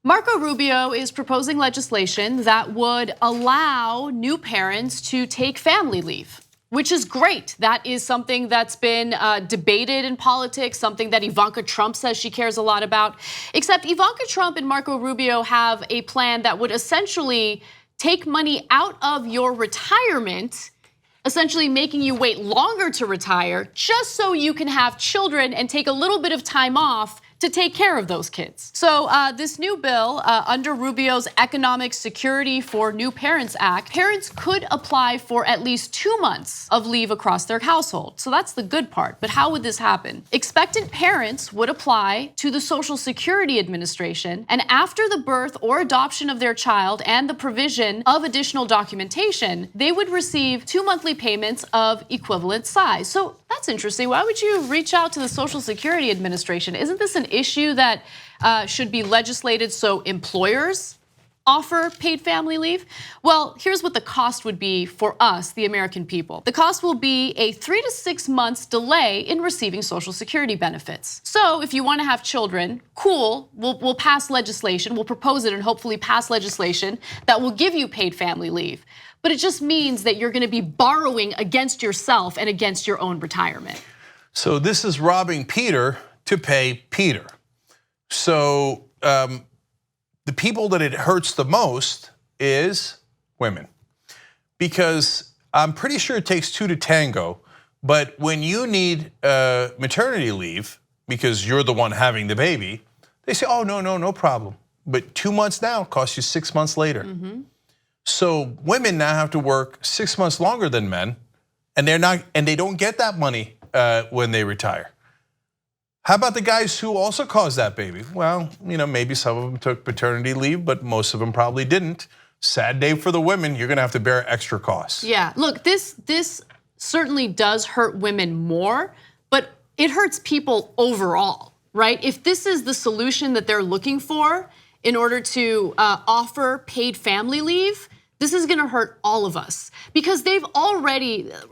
Marco Rubio is proposing legislation that would allow new parents to take family leave, which is great. That is something that's been debated in politics, something that Ivanka Trump says she cares a lot about. Except Ivanka Trump and Marco Rubio have a plan that would essentially take money out of your retirement, essentially making you wait longer to retire just so you can have children and take a little bit of time off to take care of those kids. So this new bill under Rubio's Economic Security for New Parents Act, parents could apply for at least 2 months of leave across their household. So that's the good part. But how would this happen? Expectant parents would apply to the Social Security Administration, and after the birth or adoption of their child and the provision of additional documentation, they would receive 2 monthly payments of equivalent size. So that's interesting. Why would you reach out to the Social Security Administration? Isn't this an issue that should be legislated so employers offer paid family leave? Well, here's what the cost would be for us, the American people. The cost will be a 3 to 6 months delay in receiving Social Security benefits. So if you want to have children, cool, we'll pass legislation, we'll propose it and hopefully pass legislation that will give you paid family leave. But it just means that you're gonna be borrowing against yourself and against your own retirement. So this is robbing Peter to pay Peter. So the people that it hurts the most is women. Because I'm pretty sure it takes 2 to tango, but when you need maternity leave, because you're the one having the baby, they say, oh, no problem. But 2 months now costs you 6 months later. So women now have to work 6 months longer than men, and they don't get that money when they retire. How about the guys who also caused that baby? Well, maybe some of them took paternity leave, but most of them probably didn't. Sad day for the women. You're gonna have to bear extra costs. Yeah, look, this certainly does hurt women more, but it hurts people overall, right? If this is the solution that they're looking for in order to offer paid family leave, this is gonna hurt all of us because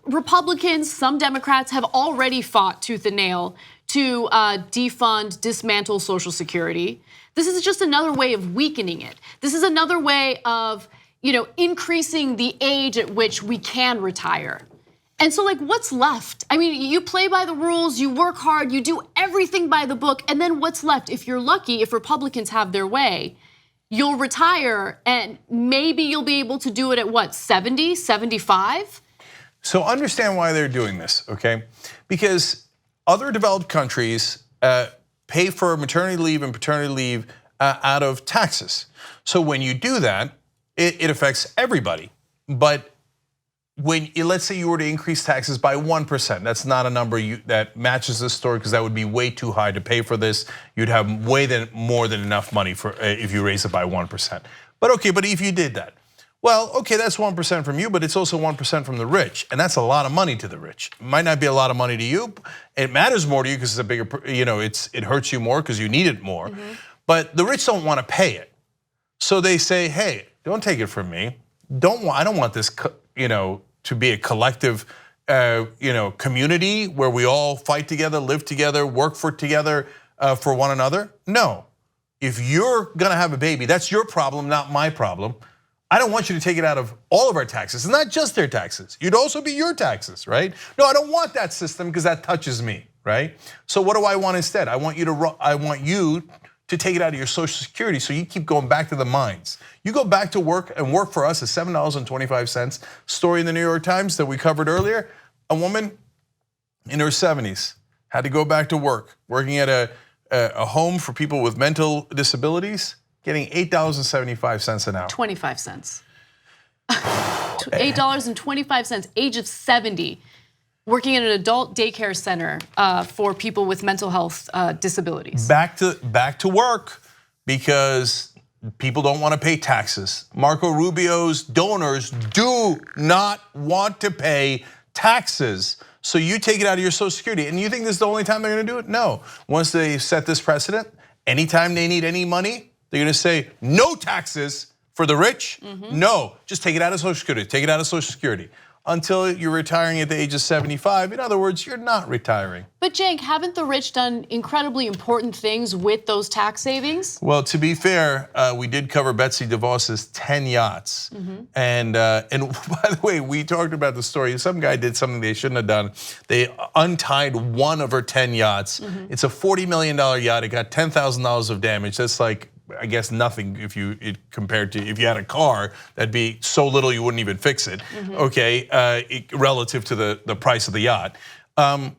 Republicans, some Democrats have already fought tooth and nail to defund, dismantle Social Security. This is just another way of weakening it. This is another way of increasing the age at which we can retire. And so what's left? I mean, you play by the rules, you work hard, you do everything by the book, and then what's left? If you're lucky, if Republicans have their way, you'll retire and maybe you'll be able to do it at what, 70, 75? So understand why they're doing this, okay? Because other developed countries pay for maternity leave and paternity leave out of taxes. So when you do that, it affects everybody. But when, let's say you were to increase taxes by 1%, that's not a number that matches this story because that would be way too high to pay for this. You'd have more than enough money for if you raise it by 1%. But okay, but if you did that, well, okay, that's 1% from you, but it's also 1% from the rich, and that's a lot of money to the rich. It might not be a lot of money to you. It matters more to you because it's a bigger, it hurts you more because you need it more. But the rich don't want to pay it, so they say, hey, don't take it from me. I don't want this, to be a collective, community where we all fight together, live together, work together for one another. No, if you're gonna have a baby, that's your problem, not my problem. I don't want you to take it out of all of our taxes, and not just their taxes. You'd also be your taxes, right? No, I don't want that system because that touches me, right? So what do I want instead? I want you to take it out of your Social Security so you keep going back to the mines. You go back to work and work for us at $7.25. Story in the New York Times that we covered earlier, a woman in her 70s had to go back to work, working at a home for people with mental disabilities, getting $8.75 an hour. 25 cents. $8.25, age of 70, working at an adult daycare center for people with mental health disabilities. Back to work because people don't want to pay taxes. Marco Rubio's donors do not want to pay taxes. So you take it out of your Social Security, and you think this is the only time they're gonna do it? No, once they set this precedent, anytime they need any money, they're gonna say no taxes for the rich. No, just take it out of Social Security, take it out of Social Security. until you're retiring at the age of 75. In other words, you're not retiring. But Cenk, haven't the rich done incredibly important things with those tax savings? Well, to be fair, we did cover Betsy DeVos's 10 yachts. And by the way, we talked about the story. Some guy did something they shouldn't have done. They untied one of her 10 yachts. It's a $40 million yacht. It got $10,000 of damage. That's like, I guess, nothing if you compared to if you had a car, that'd be so little you wouldn't even fix it. Okay, relative to the price of the yacht. And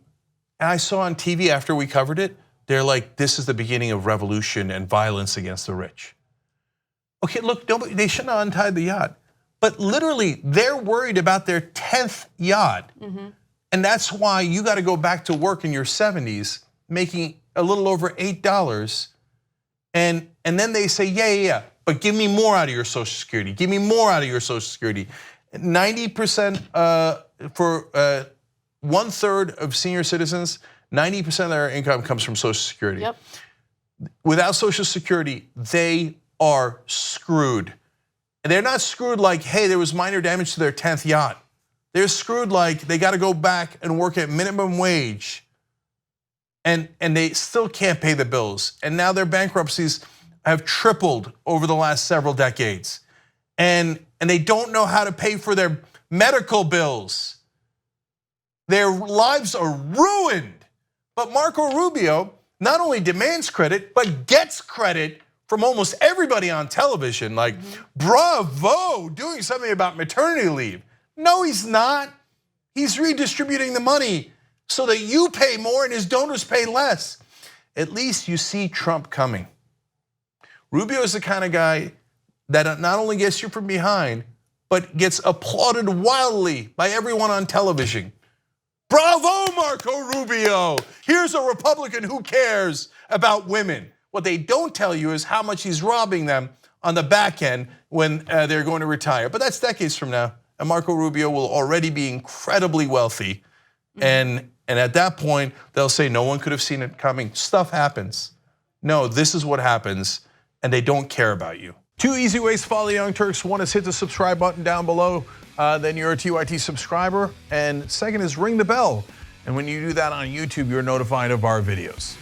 I saw on TV after we covered it, they're like, this is the beginning of revolution and violence against the rich. Okay, look, they shouldn't have untied the yacht. But literally, they're worried about their 10th yacht. And that's why you got to go back to work in your 70s, making a little over $8. And then they say, yeah, but give me more out of your Social Security. Give me more out of your Social Security. 90% for 1/3 of senior citizens, 90% of their income comes from Social Security. Without Social Security, they are screwed. And they're not screwed like, hey, there was minor damage to their 10th yacht. They're screwed like they got to go back and work at minimum wage. And they still can't pay the bills. And now their bankruptcies have tripled over the last several decades. And they don't know how to pay for their medical bills. Their lives are ruined. But Marco Rubio not only demands credit, but gets credit from almost everybody on television. Like, bravo, doing something about maternity leave. No, he's not. He's redistributing the money so that you pay more and his donors pay less. At least you see Trump coming. Rubio is the kind of guy that not only gets you from behind, but gets applauded wildly by everyone on television. Bravo, Marco Rubio. Here's a Republican who cares about women. What they don't tell you is how much he's robbing them on the back end when they're going to retire. But that's decades from now. And Marco Rubio will already be incredibly wealthy. And at that point, they'll say no one could have seen it coming. Stuff happens. No, this is what happens, and they don't care about you. 2 easy ways to follow the Young Turks. One is hit the subscribe button down below. Then you're a TYT subscriber. And second is ring the bell. And when you do that on YouTube, you're notified of our videos.